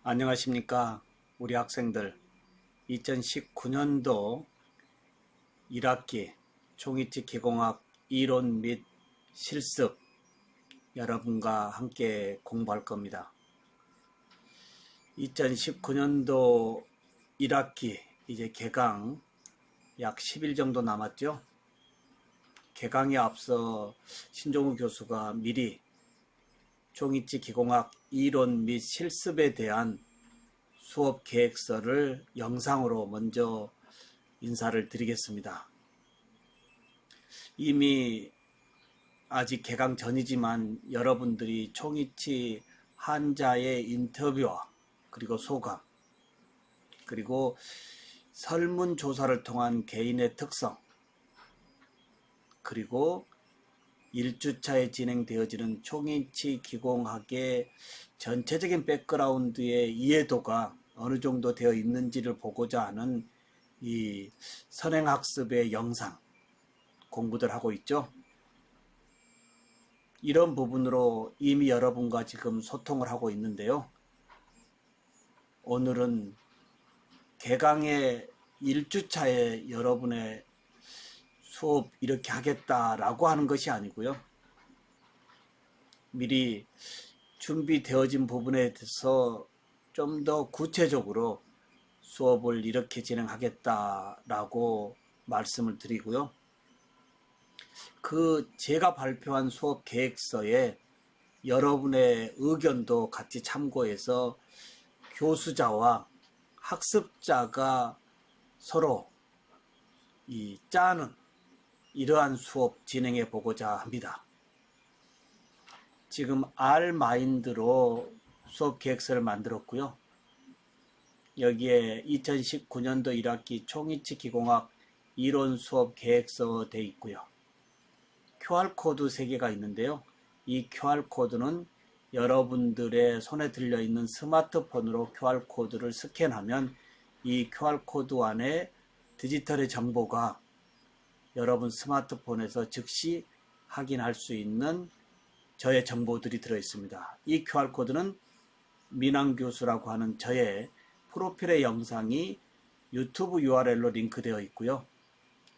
안녕하십니까 우리 학생들. 2019년도 1학기 총이치 기공학 이론 및 실습 여러분과 함께 공부할 겁니다. 2019년도 1학기 이제 개강 약 10일 정도 남았죠. 개강에 앞서 신종우 교수가 미리 총이치 기공학 이론 및 실습에 대한 수업 계획서를 영상으로 먼저 인사를 드리겠습니다. 이미 아직 개강 전이지만 여러분들이 총이치 환자의 인터뷰와 그리고 소감, 그리고 설문조사를 통한 개인의 특성, 그리고 1주차에 진행되어지는 총이치 기공학의 전체적인 백그라운드의 이해도가 어느 정도 되어 있는지를 보고자 하는 이 선행학습의 영상 공부들 하고 있죠. 이런 부분으로 이미 여러분과 지금 소통을 하고 있는데요. 오늘은 개강의 1주차에 여러분의 수업 이렇게 하겠다라고 하는 것이 아니고요. 미리 준비되어진 부분에 대해서 좀 더 구체적으로 수업을 이렇게 진행하겠다라고 말씀을 드리고요. 제가 발표한 수업 계획서에 여러분의 의견도 같이 참고해서 교수자와 학습자가 서로 짜는 이러한 수업 진행해 보고자 합니다. 지금 R마인드로 수업 계획서를 만들었고요. 여기에 2019년도 1학기 총이치 기공학 이론 수업 계획서 되어 있고요. QR코드 3개가 있는데요. 이 QR코드는 여러분들의 손에 들려있는 스마트폰으로 QR코드를 스캔하면 이 QR코드 안에 디지털의 정보가 여러분 스마트폰에서 즉시 확인할 수 있는 저의 정보들이 들어있습니다. 이 QR코드는 민항교수라고 하는 저의 프로필의 영상이 유튜브 URL로 링크되어 있고요.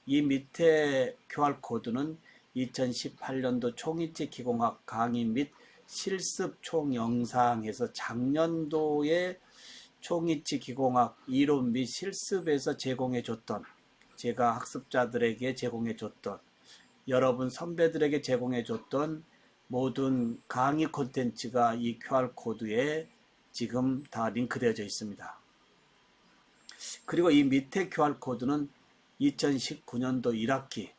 이 밑에 QR코드는 2018년도 총이치 기공학 강의 및 실습 총영상에서 작년도에 총이치 기공학 이론 및 실습에서 제공해줬던, 제가 학습자들에게 제공해줬던, 여러분 선배들에게 제공해줬던 모든 강의 콘텐츠가 이 QR코드에 지금 다 링크되어져 있습니다. 그리고 이 밑에 QR코드는 2019년도 1학기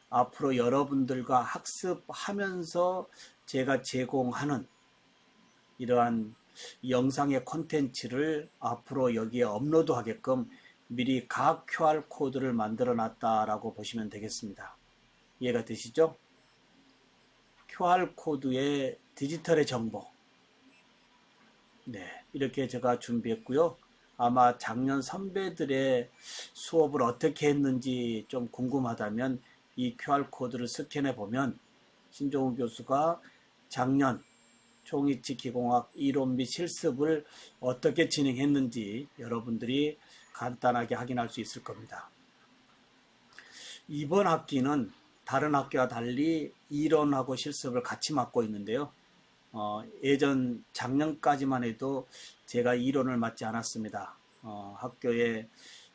앞으로 여러분들과 학습하면서 제가 제공하는 이러한 영상의 콘텐츠를 앞으로 여기에 업로드하게끔 미리 각 QR코드를 만들어 놨다라고 보시면 되겠습니다. 이해가 되시죠? QR코드의 디지털의 정보. 네, 이렇게 제가 준비했고요. 아마 작년 선배들의 수업을 어떻게 했는지 좀 궁금하다면 이 QR코드를 스캔해 보면 신종우 교수가 작년 총이치 기공학 이론 및 실습을 어떻게 진행했는지 여러분들이 간단하게 확인할 수 있을 겁니다. 이번 학기는 다른 학기와 달리 이론하고 실습을 같이 맡고 있는데요. 예전 작년까지만 해도 제가 이론을 맡지 않았습니다. 학교에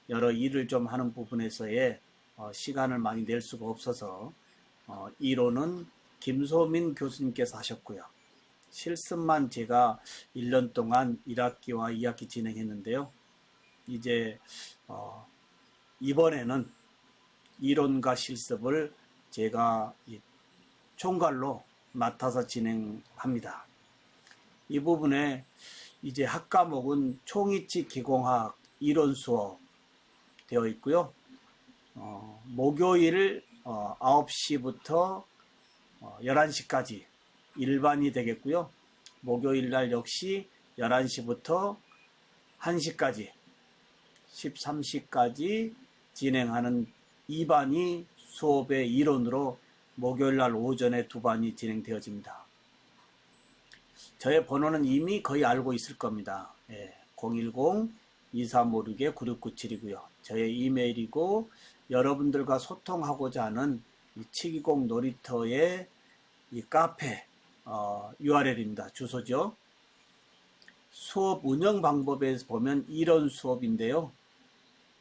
여러 일을 좀 하는 부분에서의 시간을 많이 낼 수가 없어서 이론은 김소민 교수님께서 하셨고요. 실습만 제가 1년 동안 1학기와 2학기 진행했는데요. 이제 이번에는 이론과 실습을 제가 총괄로 맡아서 진행합니다. 이 부분에 이제 학과목은 총이치 기공학 이론 수업 되어 있고요. 목요일 9시부터 11시까지 일반이 되겠고요. 목요일 날 역시 11시부터 1시까지 13시까지 진행하는 2반이 수업의 이론으로 목요일 날 오전에 2반이 진행되어집니다. 저의 번호는 이미 거의 알고 있을 겁니다. 010-2356-9697이고요. 저의 이메일이고 여러분들과 소통하고자 하는 이 치기공 놀이터의 이 카페 URL입니다. 주소죠. 수업 운영 방법에서 보면 이론 수업인데요.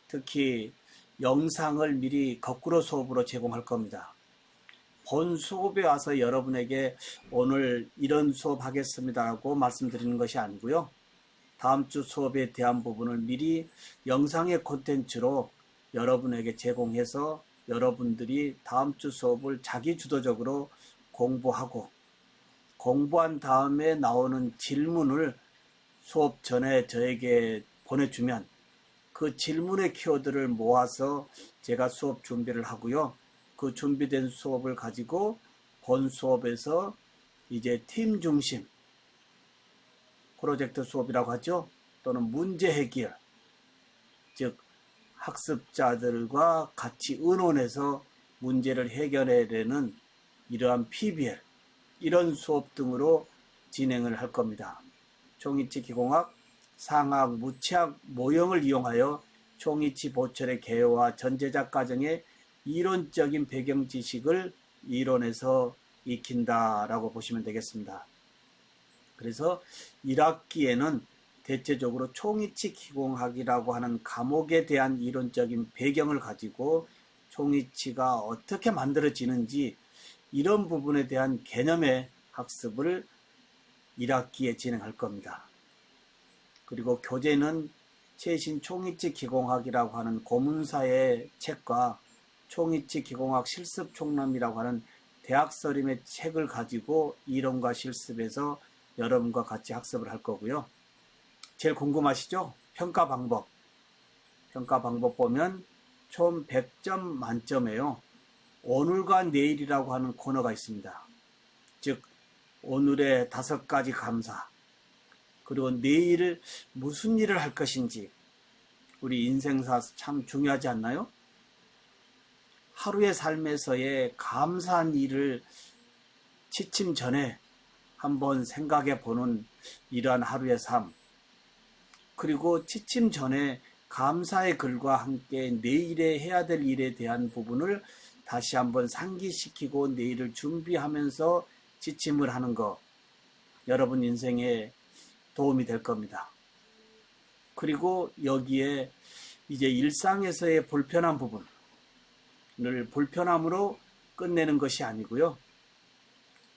특히 영상을 미리 거꾸로 수업으로 제공할 겁니다. 본 수업에 와서 여러분에게 오늘 이런 수업 하겠습니다라고 말씀드리는 것이 아니고요. 다음 주 수업에 대한 부분을 미리 영상의 콘텐츠로 여러분에게 제공해서 여러분들이 다음 주 수업을 자기 주도적으로 공부하고 공부한 다음에 나오는 질문을 수업 전에 저에게 보내주면 그 질문의 키워드를 모아서 제가 수업 준비를 하고요. 그 준비된 수업을 가지고 본 수업에서 이제 팀 중심 프로젝트 수업이라고 하죠. 또는 문제 해결, 즉 학습자들과 같이 의논해서 문제를 해결해내는 이러한 PBL, 이런 수업 등으로 진행을 할 겁니다. 총이치 기공학, 상학, 무치학 모형을 이용하여 총이치 보철의 개요와 전제작 과정의 이론적인 배경 지식을 이론에서 익힌다라고 보시면 되겠습니다. 그래서 1학기에는 대체적으로 총이치 기공학이라고 하는 과목에 대한 이론적인 배경을 가지고 총이치가 어떻게 만들어지는지 이런 부분에 대한 개념의 학습을 1학기에 진행할 겁니다. 그리고 교재는 최신 총이치 기공학이라고 하는 고문사의 책과 총이치 기공학 실습 총론이라고 하는 대학서림의 책을 가지고 이론과 실습에서 여러분과 같이 학습을 할 거고요. 제일 궁금하시죠? 평가 방법. 평가 방법 보면 총 100점 만점에요. 오늘과 내일이라고 하는 코너가 있습니다. 즉 오늘의 5가지 감사, 그리고 내일 무슨 일을 할 것인지. 우리 인생사 참 중요하지 않나요? 하루의 삶에서의 감사한 일을 취침 전에 한번 생각해 보는 이러한 하루의 삶, 그리고 취침 전에 감사의 글과 함께 내일에 해야 될 일에 대한 부분을 다시 한번 상기시키고 내일을 준비하면서 취침을 하는 것, 여러분 인생에 도움이 될 겁니다. 그리고 여기에 이제 일상에서의 불편한 부분을 불편함으로 끝내는 것이 아니고요.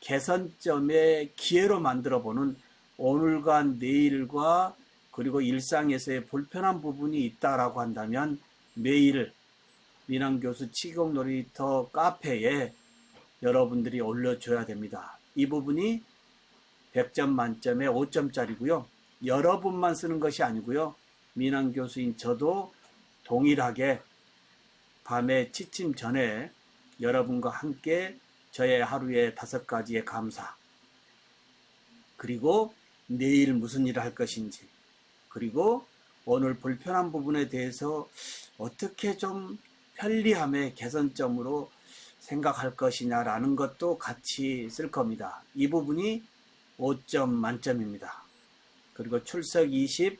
개선점의 기회로 만들어보는 오늘과 내일과 그리고 일상에서의 불편한 부분이 있다라고 한다면 매일 민항교수 치기공 놀이터 카페에 여러분들이 올려줘야 됩니다. 이 부분이 100점 만점에 5점짜리고요. 여러분만 쓰는 것이 아니고요. 민항교수인 저도 동일하게 밤에 취침 전에 여러분과 함께 저의 하루에 5가지의 감사, 그리고 내일 무슨 일을 할 것인지, 그리고 오늘 불편한 부분에 대해서 어떻게 좀 편리함의 개선점으로 생각할 것이냐라는 것도 같이 쓸 겁니다. 이 부분이 5점 만점입니다. 그리고 출석 20,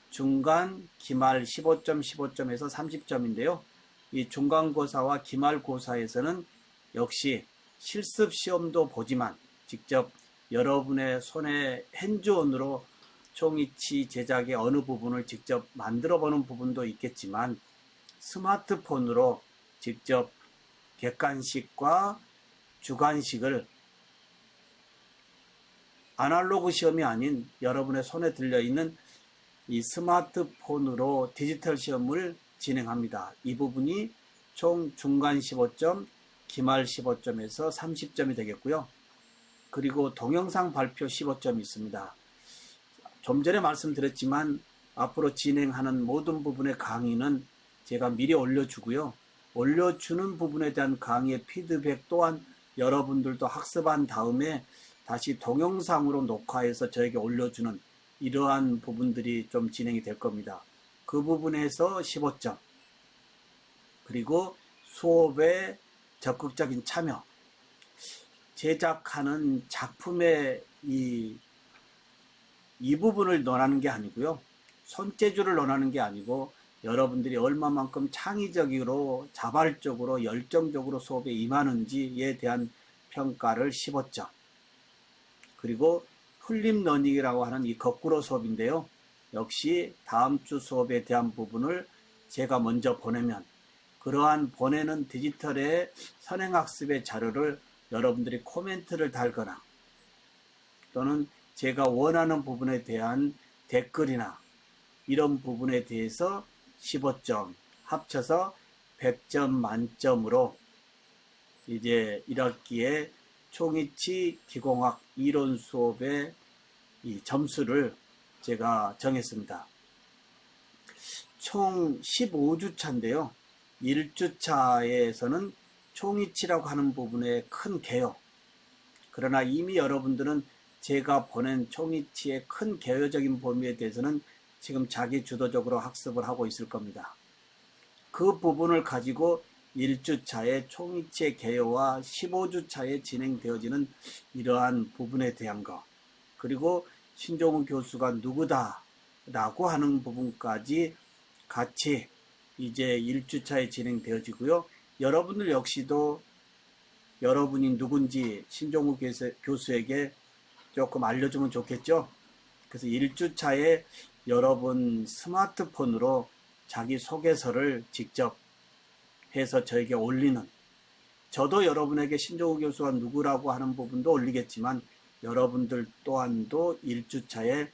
중간, 기말 15점, 15점에서 30점인데요. 이 중간고사와 기말고사에서는 역시 실습 시험도 보지만 직접 여러분의 손에 핸즈온으로 총이치 제작의 어느 부분을 직접 만들어 보는 부분도 있겠지만 스마트폰으로 직접 객관식과 주관식을 아날로그 시험이 아닌 여러분의 손에 들려있는 이 스마트폰으로 디지털 시험을 진행합니다. 이 부분이 총 중간 15점, 기말 15점에서 30점이 되겠고요. 그리고 동영상 발표 15점이 있습니다. 좀 전에 말씀드렸지만 앞으로 진행하는 모든 부분의 강의는 제가 미리 올려주고요. 올려주는 부분에 대한 강의의 피드백 또한 여러분들도 학습한 다음에 다시 동영상으로 녹화해서 저에게 올려주는 이러한 부분들이 좀 진행이 될 겁니다. 그 부분에서 15점, 그리고 수업의 적극적인 참여, 제작하는 작품의 이 이 부분을 논하는 게 아니고요. 손재주를 논하는 게 아니고 여러분들이 얼마만큼 창의적으로 자발적으로 열정적으로 수업에 임하는지에 대한 평가를 15점. 그리고 플립 러닝이라고 하는 이 거꾸로 수업인데요. 역시 다음 주 수업에 대한 부분을 제가 먼저 보내면 그러한 보내는 디지털의 선행학습의 자료를 여러분들이 코멘트를 달거나 또는 제가 원하는 부분에 대한 댓글이나 이런 부분에 대해서 15점 합쳐서 100점 만점으로 이제 1학기에 총이치 기공학 이론 수업의 이 점수를 제가 정했습니다. 총 15주차인데요. 1주차에서는 총이치라고 하는 부분에 큰 개요. 그러나 이미 여러분들은 제가 보낸 총이치의 큰 개요적인 범위에 대해서는 지금 자기 주도적으로 학습을 하고 있을 겁니다. 그 부분을 가지고 1주차의 총이치의 개요와 15주차에 진행되어지는 이러한 부분에 대한 것, 그리고 신종우 교수가 누구다 라고 하는 부분까지 같이 이제 1주차에 진행되어지고요. 여러분들 역시도 여러분이 누군지 신종우 교수에게 조금 알려주면 좋겠죠. 그래서 1주차에 여러분 스마트폰으로 자기 소개서를 직접 해서 저에게 올리는, 저도 여러분에게 신종우 교수가 누구라고 하는 부분도 올리겠지만 여러분들 또한도 1주차에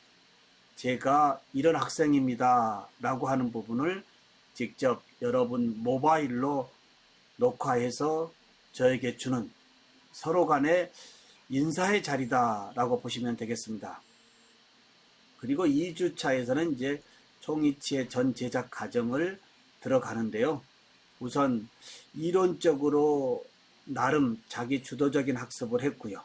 제가 이런 학생입니다 라고 하는 부분을 직접 여러분 모바일로 녹화해서 저에게 주는 서로 간의 인사의 자리다 라고 보시면 되겠습니다. 그리고 2주차에서는 이제 총이치의 전 제작 과정을 들어가는데요. 우선 이론적으로 나름 자기 주도적인 학습을 했고요.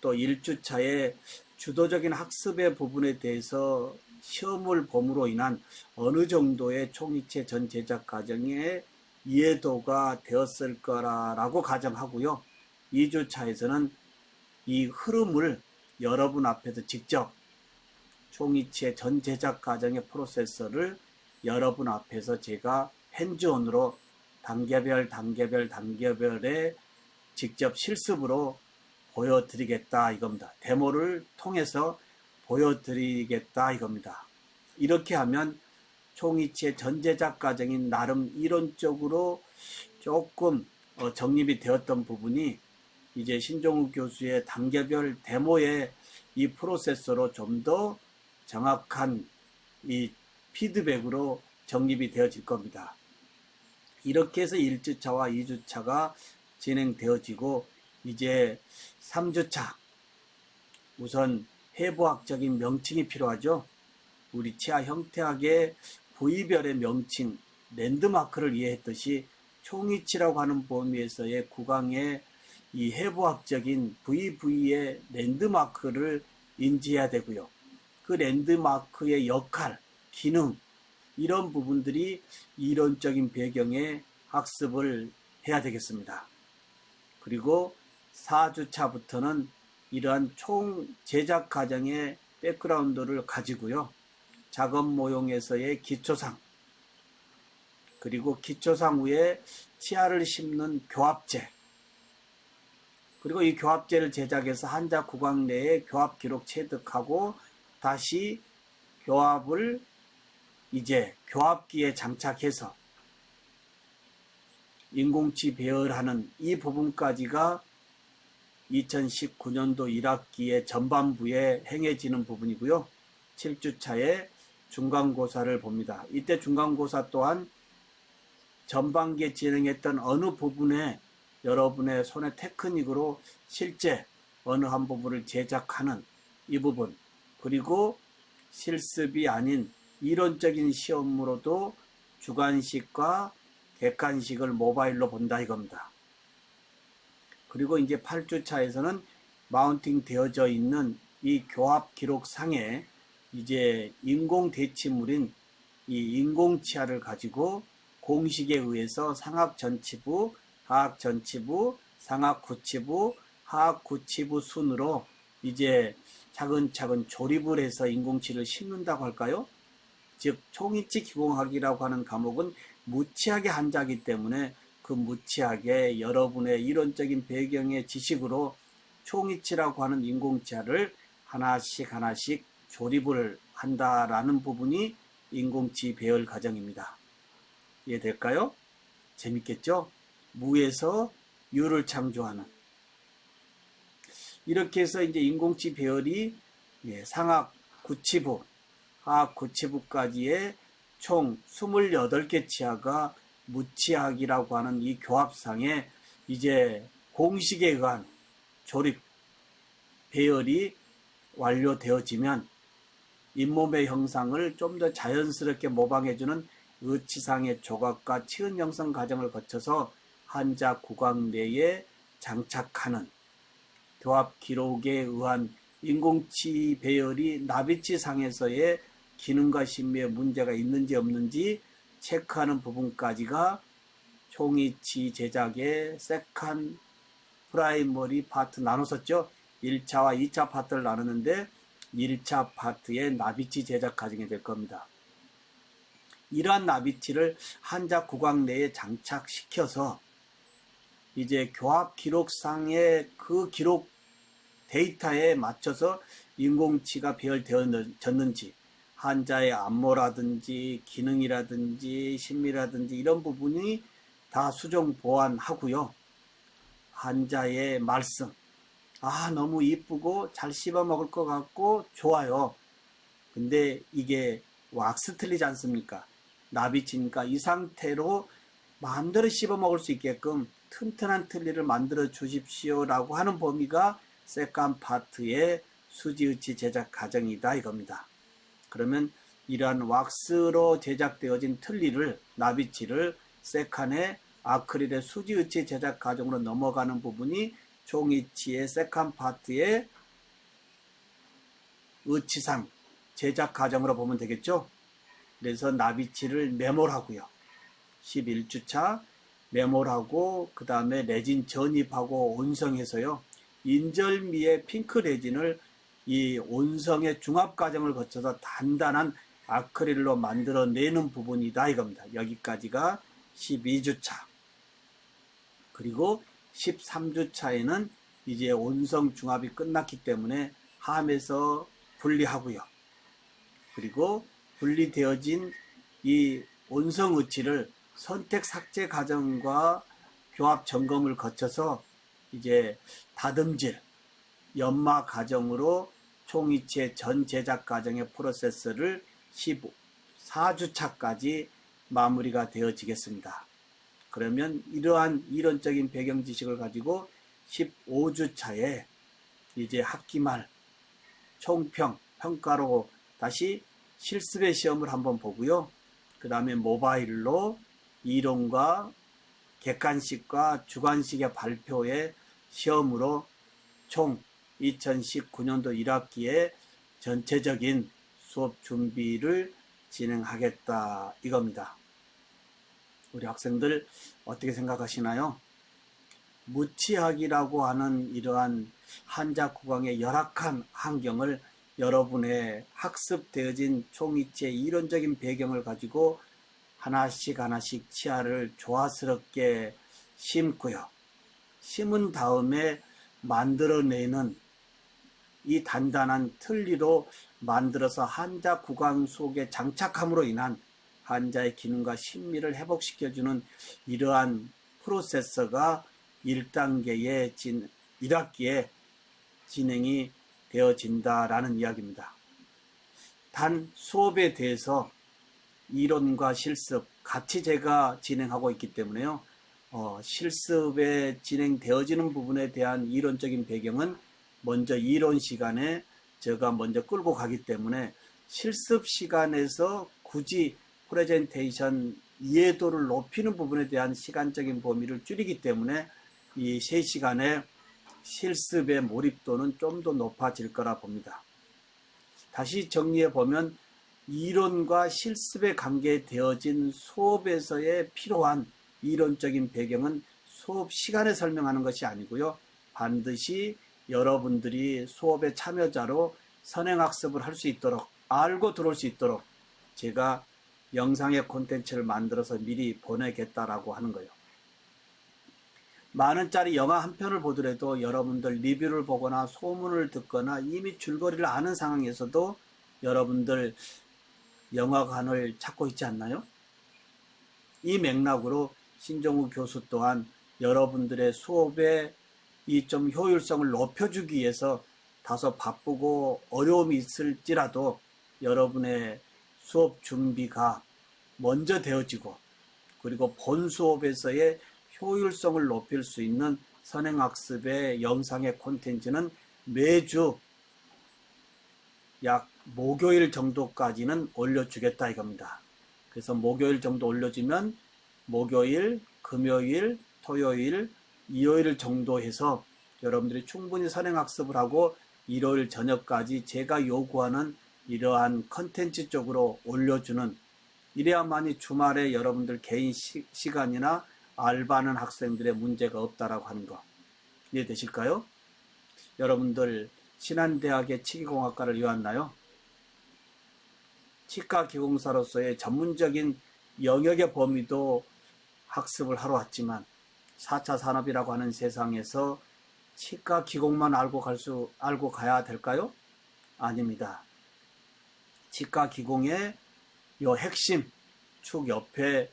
또 1주차에 주도적인 학습의 부분에 대해서 시험을 봄으로 인한 어느 정도의 총이치 전 제작 과정의 이해도가 되었을 거라고 가정하고요. 2주차에서는 이 흐름을 여러분 앞에서 직접 총이치의 전 제작 과정의 프로세서를 여러분 앞에서 제가 핸즈온으로 단계별에 직접 실습으로 보여드리겠다 이겁니다. 데모를 통해서 보여드리겠다 이겁니다. 이렇게 하면 총이치의 전 제작 과정인 나름 이론적으로 조금 정립이 되었던 부분이 이제 신종우 교수의 단계별 데모의 이 프로세서로 좀 더 정확한 이 피드백으로 정립이 되어질 겁니다. 이렇게 해서 1주차와 2주차가 진행되어지고 이제 3주차 우선 해부학적인 명칭이 필요하죠. 우리 치아 형태학의 부위별의 명칭, 랜드마크를 이해했듯이 총이치라고 하는 범위에서의 구강의 이 해부학적인 부위의 랜드마크를 인지해야 되고요. 그 랜드마크의 역할, 기능 이런 부분들이 이론적인 배경의 학습을 해야 되겠습니다. 그리고 4주차부터는 이러한 총 제작 과정의 백그라운드를 가지고요. 작업 모형에서의 기초상, 그리고 기초상 후에 치아를 심는 교합제, 그리고 이 교합제를 제작해서 한자 구강 내에 교합 기록 체득하고 다시 교합을 이제 교합기에 장착해서 인공치 배열하는 이 부분까지가 2019년도 1학기의 전반부에 행해지는 부분이고요. 7주차에 중간고사를 봅니다. 이때 중간고사 또한 전반기에 진행했던 어느 부분에 여러분의 손의 테크닉으로 실제 어느 한 부분을 제작하는 이 부분, 그리고 실습이 아닌 이론적인 시험으로도 주관식과 객관식을 모바일로 본다 이겁니다. 그리고 이제 8주차에서는 마운팅 되어져 있는 이 교합 기록상에 이제 인공 대치물인 이 인공치아를 가지고 공식에 의해서 상악전치부, 하악전치부, 상악구치부, 하악구치부 순으로 이제 차근차근 조립을 해서 인공치를 심는다고 할까요? 즉 총이치 기공학이라고 하는 과목은 무치하게 한자이기 때문에 그 무치하게 여러분의 이론적인 배경의 지식으로 총이치라고 하는 인공치를 하나씩 하나씩 조립을 한다라는 부분이 인공치 배열 과정입니다. 이해될까요? 재밌겠죠? 무에서 유를 창조하는, 이렇게 해서 이제 인공치 배열이 상학 구치부, 하학 구치부까지의 총 28개 치하가 무치학이라고 하는 이 교합상에 이제 공식에 의한 조립 배열이 완료되어지면 잇몸의 형상을 좀 더 자연스럽게 모방해주는 의치상의 조각과 치은 형성 과정을 거쳐서 한자 국악 내에 장착하는 교합 기록에 의한 인공치 배열이 나비치상에서의 기능과 신비에 문제가 있는지 없는지 체크하는 부분까지가 총이치 제작의 세컨 프라이머리 파트 나눴었죠. 1차와 2차 파트를 나누는데 1차 파트의 나비치 제작 과정이 될 겁니다. 이러한 나비치를 한자 국악 내에 장착시켜서 이제 교합 기록상의 그 기록 데이터에 맞춰서 인공치가 배열되어졌는지, 한자의 안모라든지 기능이라든지 신미라든지 이런 부분이 다 수정 보완하고요. 한자의 말씀, 너무 이쁘고 잘 씹어 먹을 것 같고 좋아요. 근데 이게 왁스 틀리지 않습니까? 나비치니까 이 상태로 마음대로 씹어 먹을 수 있게끔 튼튼한 틀니를 만들어 주십시오 라고 하는 범위가 세컨 파트의 수지의치 제작 과정이다 이겁니다. 그러면 이러한 왁스로 제작되어진 틀니를, 나비치를 세컨의 아크릴의 수지의치 제작 과정으로 넘어가는 부분이 총이치의 세컨 파트의 의치상 제작 과정으로 보면 되겠죠. 그래서 나비치를 메몰하고요. 11주차 메몰하고 그 다음에 레진 전입하고 온성해서요. 인절미의 핑크 레진을 이 온성의 중합 과정을 거쳐서 단단한 아크릴로 만들어내는 부분이다 이겁니다. 여기까지가 12주차. 그리고 13주차에는 이제 온성 중합이 끝났기 때문에 함에서 분리하고요. 그리고 분리되어진 이 온성 의치를 선택 삭제 과정과 교합 점검을 거쳐서 이제 다듬질, 연마 과정으로 총이치의 전 제작 과정의 프로세스를 14주차까지 마무리가 되어지겠습니다. 그러면 이러한 이론적인 배경 지식을 가지고 15주차에 이제 학기말 총평, 평가로 다시 실습의 시험을 한번 보고요. 그 다음에 모바일로 이론과 객관식과 주관식의 발표의 시험으로 총 2019년도 1학기에 전체적인 수업 준비를 진행하겠다 이겁니다. 우리 학생들 어떻게 생각하시나요? 무치학이라고 하는 이러한 한자 국왕의 열악한 환경을 여러분의 학습되어진 총이치의 이론적인 배경을 가지고 하나씩 하나씩 치아를 조화스럽게 심고요. 심은 다음에 만들어내는 이 단단한 틀니로 만들어서 한자 국왕 속에 장착함으로 인한 한자의 기능과 신미를 회복시켜주는 이러한 프로세서가 1단계의 1학기에 진행이 되어진다라는 이야기입니다. 단 수업에 대해서 이론과 실습 같이 제가 진행하고 있기 때문에요. 실습에 진행되어지는 부분에 대한 이론적인 배경은 먼저 이론 시간에 제가 먼저 끌고 가기 때문에 실습 시간에서 굳이 프레젠테이션 이해도를 높이는 부분에 대한 시간적인 범위를 줄이기 때문에 이 3시간의 실습의 몰입도는 좀 더 높아질 거라 봅니다. 다시 정리해 보면 이론과 실습에 관계되어진 수업에서의 필요한 이론적인 배경은 수업 시간에 설명하는 것이 아니고요. 반드시 여러분들이 수업의 참여자로 선행학습을 할 수 있도록, 알고 들어올 수 있도록 제가 영상의 콘텐츠를 만들어서 미리 보내겠다라고 하는 거예요. 만원짜리 영화 한 편을 보더라도 여러분들 리뷰를 보거나 소문을 듣거나 이미 줄거리를 아는 상황에서도 여러분들 영화관을 찾고 있지 않나요? 이 맥락으로 신종우 교수 또한 여러분들의 수업의 이 좀 효율성을 높여주기 위해서 다소 바쁘고 어려움이 있을지라도 여러분의 수업 준비가 먼저 되어지고, 그리고 본 수업에서의 효율성을 높일 수 있는 선행학습의 영상의 콘텐츠는 매주 약 목요일 정도까지는 올려주겠다 이겁니다. 그래서 목요일 정도 올려주면 목요일, 금요일, 토요일, 일요일 정도 해서 여러분들이 충분히 선행학습을 하고 일요일 저녁까지 제가 요구하는 이러한 컨텐츠 쪽으로 올려주는, 이래야만이 주말에 여러분들 개인 시간이나 알바하는 학생들의 문제가 없다라고 하는 거 이해되실까요? 여러분들 신한대학의 치기공학과를 이왔나요? 치과기공사로서의 전문적인 영역의 범위도 학습을 하러 왔지만 4차 산업이라고 하는 세상에서 치과기공만 알고 가야 될까요? 아닙니다. 치과기공의 요 핵심 축 옆에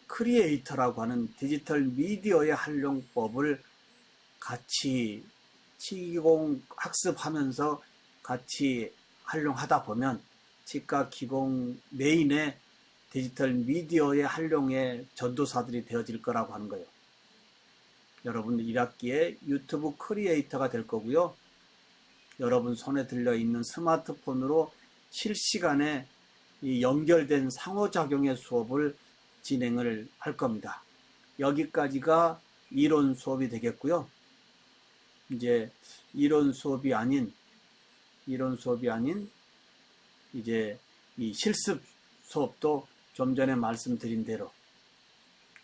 크리에이터라고 하는 디지털 미디어의 활용법을 같이 치기공 학습하면서 같이 활용하다 보면 치과기공 메인의 디지털 미디어의 활용의 전도사들이 되어질 거라고 하는 거예요. 여러분 1학기에 유튜브 크리에이터가 될 거고요. 여러분 손에 들려있는 스마트폰으로 실시간에 이 연결된 상호작용의 수업을 진행을 할 겁니다. 여기까지가 이론 수업이 되겠고요. 이제 이론 수업이 아닌 이제 이 실습 수업도 좀 전에 말씀드린 대로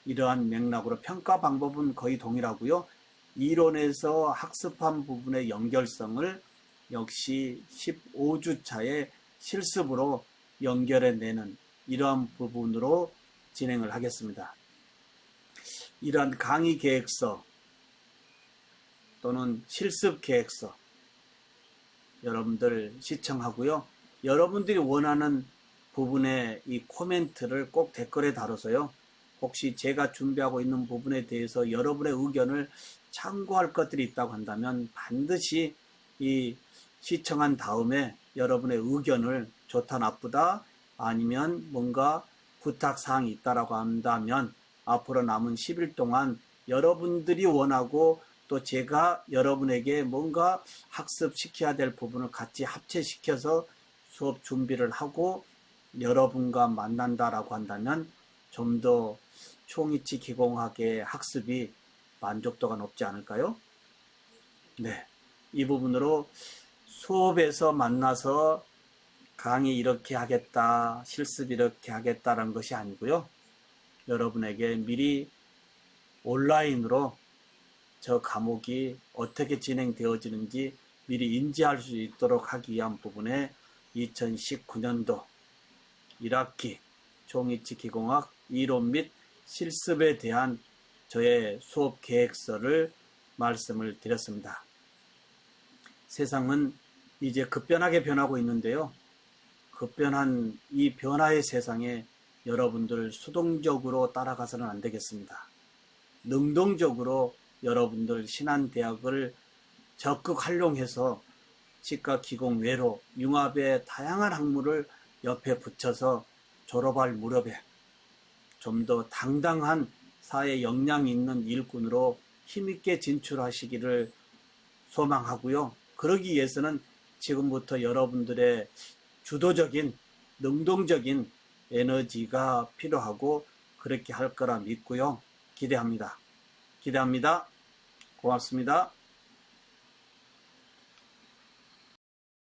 이러한 맥락으로 평가 방법은 거의 동일하고요. 이론에서 학습한 부분의 연결성을 역시 15주 차에 실습으로 연결해내는 이러한 부분으로 진행을 하겠습니다. 이러한 강의 계획서 또는 실습 계획서 여러분들 시청하고요. 여러분들이 원하는 부분의 이 코멘트를 꼭 댓글에 달아서요. 혹시 제가 준비하고 있는 부분에 대해서 여러분의 의견을 참고할 것들이 있다고 한다면 반드시 이 시청한 다음에 여러분의 의견을 좋다 나쁘다 아니면 뭔가 부탁사항이 있다라고 한다면 앞으로 남은 10일 동안 여러분들이 원하고 또 제가 여러분에게 뭔가 학습시켜야 될 부분을 같이 합체시켜서 수업 준비를 하고 여러분과 만난다라고 한다면 좀 더 총이치 기공학의 학습이 만족도가 높지 않을까요? 네, 이 부분으로 수업에서 만나서 강의 이렇게 하겠다, 실습 이렇게 하겠다라는 것이 아니고요. 여러분에게 미리 온라인으로 저 과목이 어떻게 진행되어지는지 미리 인지할 수 있도록 하기 위한 부분에 2019년도 1학기 총이치 기공학 이론 및 실습에 대한 저의 수업 계획서를 말씀을 드렸습니다. 세상은 이제 급변하게 변하고 있는데요. 급변한 이 변화의 세상에 여러분들 수동적으로 따라가서는 안 되겠습니다. 능동적으로 여러분들 신한대학을 적극 활용해서 치과 기공 외로 융합의 다양한 학문을 옆에 붙여서 졸업할 무렵에 좀 더 당당한 사회 역량 있는 일꾼으로 힘있게 진출하시기를 소망하고요. 그러기 위해서는 지금부터 여러분들의 주도적인 능동적인 에너지가 필요하고 그렇게 할 거라 믿고요. 기대합니다. 고맙습니다.